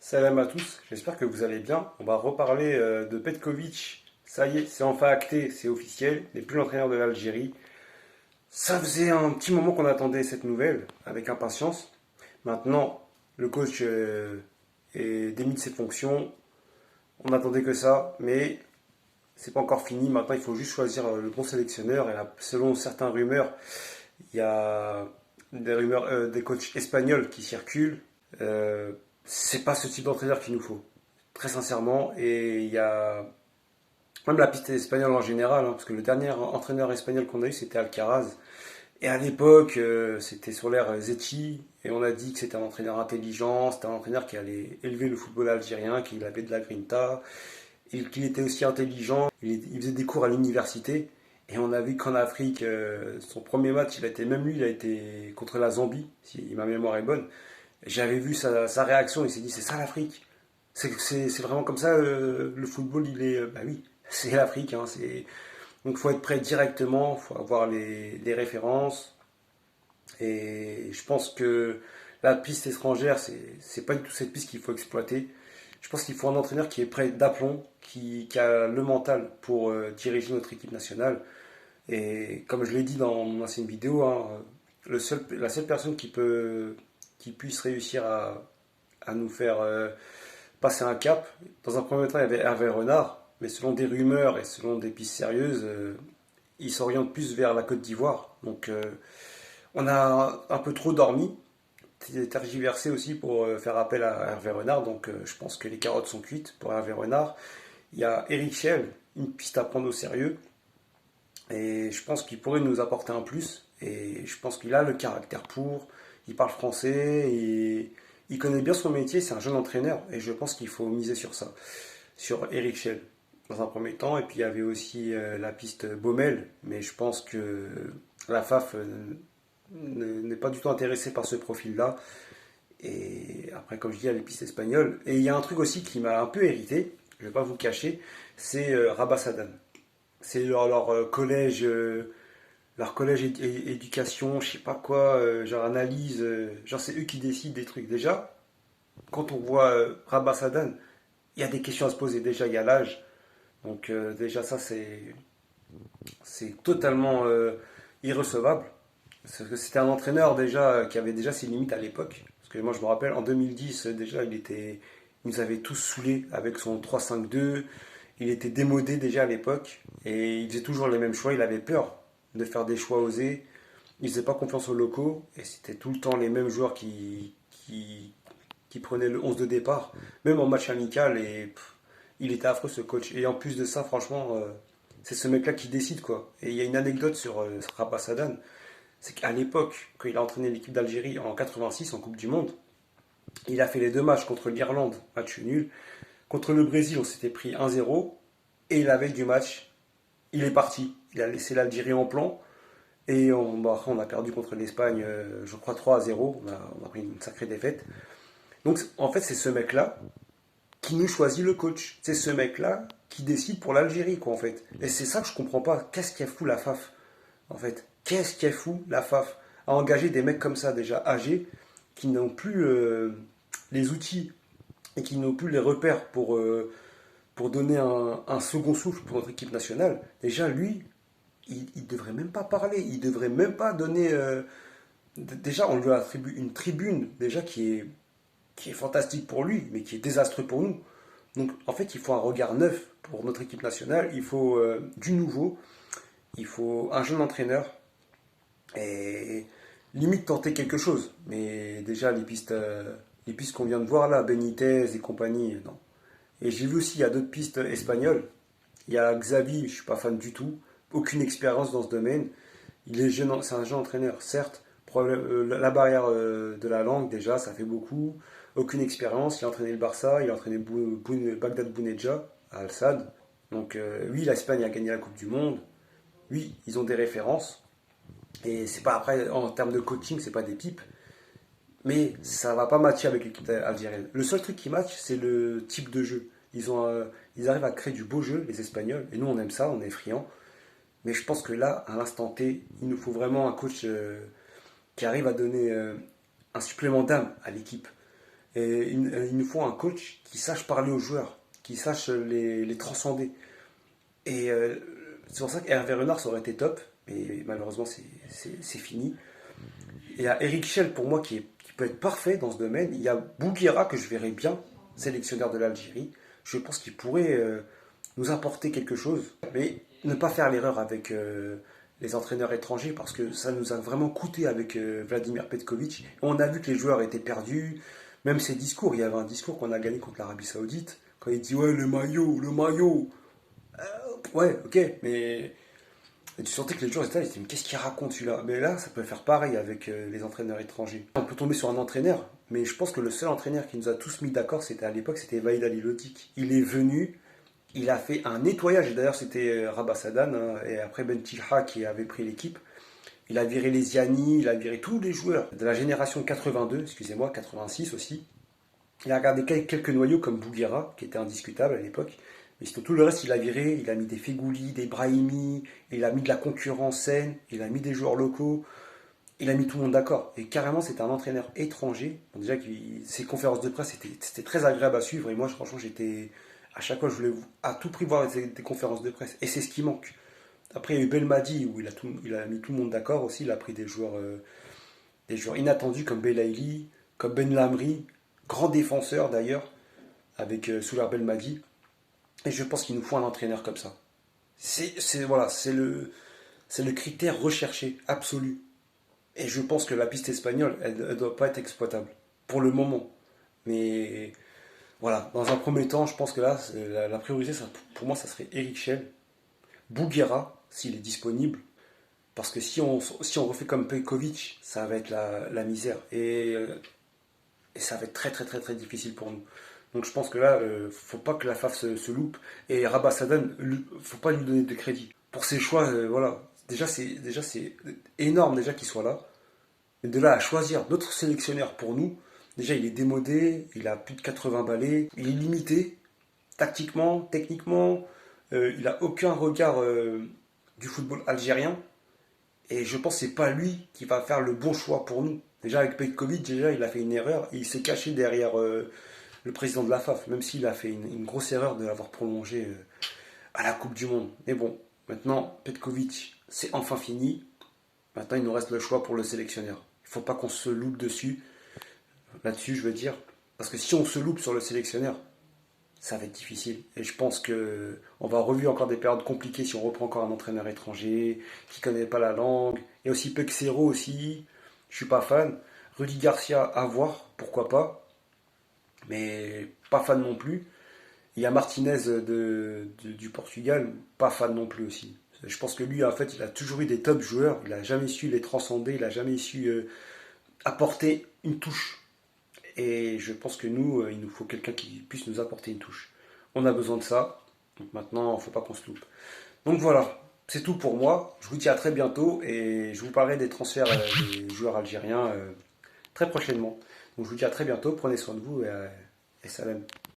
Salam à tous, j'espère que vous allez bien. On va reparler de Petkovic. Ça y est, c'est enfin acté, c'est officiel. Il n'est plus l'entraîneur de l'Algérie. Ça faisait un petit moment qu'on attendait cette nouvelle avec impatience. Maintenant, le coach est démis de ses fonctions. On n'attendait que ça, mais c'est pas encore fini. Maintenant, il faut juste choisir le bon sélectionneur. Et là, selon certaines rumeurs, il y a des rumeurs des coachs espagnols qui circulent. Euh, c'est pas ce type d'entraîneur qu'il nous faut, très sincèrement. Et il y a même la piste espagnole en général, hein, parce que le dernier entraîneur espagnol qu'on a eu, c'était Alcaraz. Et à l'époque, c'était sur l'ère Zetchi, et on a dit que c'était un entraîneur intelligent, c'était un entraîneur qui allait élever le football algérien, qu'il avait de la grinta, et qu'il était aussi intelligent. Il faisait des cours à l'université, et on a vu qu'en Afrique, son premier match, il a été contre la Zambie, si ma mémoire est bonne. J'avais vu sa réaction, il s'est dit c'est ça l'Afrique. C'est vraiment comme ça, le football, il est. Bah oui, c'est l'Afrique. Hein, donc il faut être prêt directement, il faut avoir les références. Et je pense que la piste étrangère, c'est pas du tout cette piste qu'il faut exploiter. Je pense qu'il faut un entraîneur qui est prêt d'aplomb, qui a le mental pour diriger notre équipe nationale. Et comme je l'ai dit dans mon ancienne vidéo, hein, la seule personne qui puisse réussir à nous faire passer un cap. Dans un premier temps, il y avait Hervé Renard, mais selon des rumeurs et selon des pistes sérieuses, il s'oriente plus vers la Côte d'Ivoire. Donc on a un peu trop dormi, tergiversé aussi pour faire appel à Hervé Renard. Donc je pense que les carottes sont cuites pour Hervé Renard. Il y a Eric Schell, une piste à prendre au sérieux. Et je pense qu'il pourrait nous apporter un plus. Et je pense qu'il a le caractère pour. Il parle français et il connaît bien son métier. C'est un jeune entraîneur. Et je pense qu'il faut miser sur ça. Sur Eric Schell dans un premier temps. Et puis il y avait aussi la piste Baumel. Mais je pense que la FAF n'est pas du tout intéressée par ce profil-là. Et après, comme je dis, il y a les pistes espagnoles. Et il y a un truc aussi qui m'a un peu hérité. Je ne vais pas vous cacher. C'est Rabat Sadan. C'est leur collège éducation, je sais pas quoi, genre analyse, genre c'est eux qui décident des trucs. Déjà, quand on voit Rabat Sadan, il y a des questions à se poser. Déjà, il y a l'âge. Donc déjà ça c'est totalement irrecevable. Parce que c'était un entraîneur déjà qui avait déjà ses limites à l'époque. Parce que moi je me rappelle en 2010 déjà il nous avait tous saoulés avec son 3-5-2. Il était démodé déjà à l'époque et il faisait toujours les mêmes choix. Il avait peur de faire des choix osés. Il faisait pas confiance aux locaux et c'était tout le temps les mêmes joueurs qui prenaient le 11 de départ, même en match amical. Et il était affreux ce coach. Et en plus de ça, franchement, c'est ce mec-là qui décide quoi. Et il y a une anecdote sur Rabat Sadan, c'est qu'à l'époque, quand il a entraîné l'équipe d'Algérie en 86 en Coupe du Monde, il a fait les deux matchs contre l'Irlande, match nul. Contre le Brésil, on s'était pris 1-0. Et la veille du match, il est parti. Il a laissé l'Algérie en plan. Et on a perdu contre l'Espagne, je crois 3-0. On a pris une sacrée défaite. Donc en fait, c'est ce mec-là qui nous choisit le coach. C'est ce mec-là qui décide pour l'Algérie, quoi, en fait. Et c'est ça que je comprends pas. Qu'est-ce qu'elle fout la FAF, en fait? Qu'est-ce qu'elle fout la FAF à engager des mecs comme ça, déjà âgés, qui n'ont plus les outils et qui n'ont plus les repères pour donner un second souffle pour notre équipe nationale. Déjà, lui, il devrait même pas parler, il devrait même pas donner. Déjà, on lui attribue une tribune déjà qui est fantastique pour lui, mais qui est désastreux pour nous. Donc, en fait, il faut un regard neuf pour notre équipe nationale. Il faut du nouveau. Il faut un jeune entraîneur et limite tenter quelque chose. Mais déjà, les pistes qu'on vient de voir là, Benitez et compagnie, non. Et j'ai vu aussi, il y a d'autres pistes espagnoles. Il y a Xavi, je ne suis pas fan du tout. Aucune expérience dans ce domaine. Il est jeune, c'est un jeune entraîneur, certes. La barrière de la langue, déjà, ça fait beaucoup. Aucune expérience. Il a entraîné le Barça, il a entraîné Bagdad Bounedjah à Al-Sadd. Donc, oui, l'Espagne a gagné la Coupe du Monde. Oui, ils ont des références. Et c'est pas après, en termes de coaching, c'est pas des pipes. Mais ça va pas matcher avec l'équipe algérienne. Le seul truc qui match, c'est le type de jeu. Ils arrivent à créer du beau jeu, les Espagnols. Et nous, on aime ça, on est friands. Mais je pense que là, à l'instant T, il nous faut vraiment un coach qui arrive à donner un supplément d'âme à l'équipe. Et il nous faut un coach qui sache parler aux joueurs, qui sache les transcender. Et c'est pour ça qu'Hervé Renard, ça aurait été top. Mais malheureusement, c'est fini. Et il y a Eric Schell, pour moi, qui peut être parfait dans ce domaine. Il y a Bouguera, que je verrais bien, sélectionneur de l'Algérie. Je pense qu'il pourrait nous apporter quelque chose. Mais ne pas faire l'erreur avec les entraîneurs étrangers, parce que ça nous a vraiment coûté avec Vladimir Petkovic. On a vu que les joueurs étaient perdus. Même ses discours, il y avait un discours qu'on a gagné contre l'Arabie Saoudite, quand il dit ouais, le maillot, le maillot. Ouais, ok, mais et tu sentais que les joueurs étaient là, ils disaient, mais qu'est-ce qu'il raconte celui-là? Mais là, ça peut faire pareil avec les entraîneurs étrangers. On peut tomber sur un entraîneur, mais je pense que le seul entraîneur qui nous a tous mis d'accord, c'était à l'époque, c'était Vaïd Alilotic. Il est venu, il a fait un nettoyage, et d'ailleurs c'était Rabat Sadan, hein, et après Ben Tilha qui avait pris l'équipe. Il a viré les Ziani, il a viré tous les joueurs de la génération 82, excusez-moi, 86 aussi. Il a gardé quelques noyaux comme Bouguera, qui était indiscutable à l'époque. Mais sinon, tout le reste, il a viré. Il a mis des Fegouli, des Brahimi, il a mis de la concurrence saine, il a mis des joueurs locaux, il a mis tout le monde d'accord. Et carrément, c'était un entraîneur étranger. Bon, déjà, ses conférences de presse, c'était très agréable à suivre. Et moi, franchement, j'étais. À chaque fois, je voulais à tout prix voir des conférences de presse. Et c'est ce qui manque. Après, il y a eu Belmadi, où il a mis tout le monde d'accord aussi. Il a pris des joueurs inattendus comme Belaïli, comme Ben Lamri, grand défenseur d'ailleurs, avec Soular Belmadi. Et je pense qu'il nous faut un entraîneur comme ça. Voilà, c'est le critère recherché, absolu. Et je pense que la piste espagnole, elle ne doit pas être exploitable. Pour le moment. Mais voilà, dans un premier temps, je pense que là, la priorité, pour moi, ça serait Eric Schell, Bouguera, s'il est disponible. Parce que si on refait comme Pejkovic, ça va être la misère. Et ça va être très très très très difficile pour nous. Donc je pense que là, faut pas que la FAF se loupe. Et Rabat Sadan, faut pas lui donner de crédit. Pour ses choix, voilà. Déjà c'est énorme déjà qu'il soit là. Mais de là à choisir notre sélectionneur pour nous, déjà il est démodé, il a plus de 80 balais, il est limité, tactiquement, techniquement, il a aucun regard du football algérien. Et je pense que c'est pas lui qui va faire le bon choix pour nous. Déjà avec Petkovic, déjà il a fait une erreur et il s'est caché derrière le président de la FAF, même s'il a fait une grosse erreur de l'avoir prolongé à la Coupe du Monde. Mais bon, maintenant Petkovic, c'est enfin fini. Maintenant il nous reste le choix pour le sélectionneur. Il ne faut pas qu'on se loupe là-dessus je veux dire. Parce que si on se loupe sur le sélectionneur, ça va être difficile. Et je pense que on va revivre encore des périodes compliquées si on reprend encore un entraîneur étranger qui ne connaît pas la langue. Et aussi Pexero aussi, je suis pas fan. Rudy Garcia, à voir, pourquoi pas. Mais pas fan non plus. Il y a Martinez du Portugal, pas fan non plus aussi. Je pense que lui, en fait, il a toujours eu des top joueurs. Il n'a jamais su les transcender, il n'a jamais su apporter une touche. Et je pense que nous, il nous faut quelqu'un qui puisse nous apporter une touche. On a besoin de ça. Donc maintenant, il ne faut pas qu'on se loupe. Donc voilà, c'est tout pour moi. Je vous dis à très bientôt et je vous parlerai des transferts des joueurs algériens très prochainement. Donc je vous dis à très bientôt. Prenez soin de vous et salam.